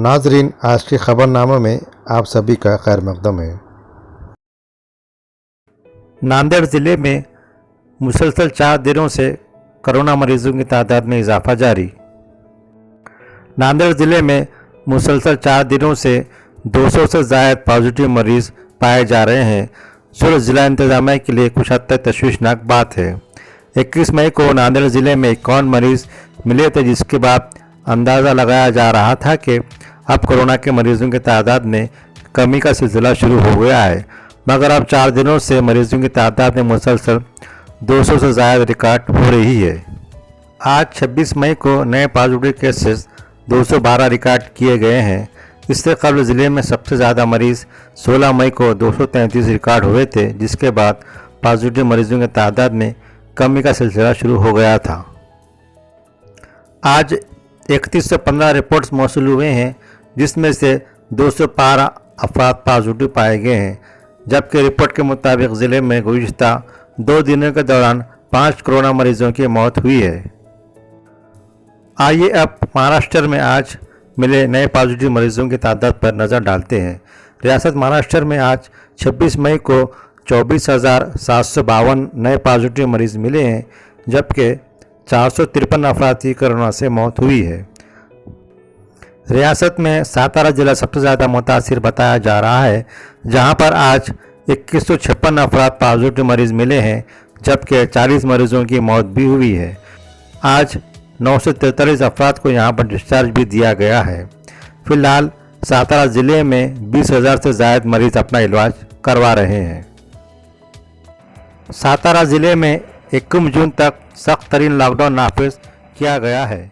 नाजरीन, आज के खबरनामे में आप सभी का खैर मकदम है। नांदेड़ ज़िले में मुसलसल 4 दिनों से कोरोना मरीजों की तादाद में इजाफा जारी। नांदेड़ ज़िले में मुसलसल 4 दिनों से 200 से ज़ायद पॉजिटिव मरीज़ पाए जा रहे हैं, जो ज़िला इंतजामिया के लिए कुछ हद तक तशवीशनाक बात है। 21 मई को नांदेड़ ज़िले में 51 मरीज़ मिले थे, जिसके बाद अंदाज़ा लगाया जा रहा था कि अब कोरोना के मरीजों की तादाद में कमी का सिलसिला शुरू हो गया है, मगर अब 4 दिनों से मरीजों की तादाद में मुसलसल 200 से ज़्यादा रिकॉर्ड हो रही है। आज 26 मई को नए पॉजिटिव केसेस 212 रिकॉर्ड किए गए हैं। इससे कबल ज़िले में सबसे ज़्यादा मरीज़ 16 मई को 233 रिकॉर्ड हुए थे, जिसके बाद पॉजिटिव मरीजों की तादाद में कमी का सिलसिला शुरू हो गया था। आज 3115 रिपोर्ट्स मौसूल हुए हैं, जिसमें से 212 अफराद पॉजिटिव पाए गए हैं, जबकि रिपोर्ट के मुताबिक ज़िले में गुज़िश्ता 2 दिनों के दौरान 5 कोरोना मरीजों की मौत हुई है। आइए अब महाराष्ट्र में आज मिले नए पॉजिटिव मरीजों की तादाद पर नज़र डालते हैं। रियासत महाराष्ट्र में आज 26 मई को 24,752 नए पॉजिटिव मरीज़ मिले हैं, जबकि 453 अफराद की कोरोना से मौत हुई है। रियासत में सातारा जिला सबसे ज़्यादा मुतासिर बताया जा रहा है, जहां पर आज 2156 अफराद पॉजिटिव मरीज़ मिले हैं, जबकि 40 मरीजों की मौत भी हुई है। आज 943 अफराद को यहां पर डिस्चार्ज भी दिया गया है। फिलहाल सातारा ज़िले में 20,000 से ज़ायद मरीज़ अपना इलाज करवा रहे हैं। सातारा ज़िले में 21 जून तक सख्त तरीन लॉकडाउन नाफिज किया गया है।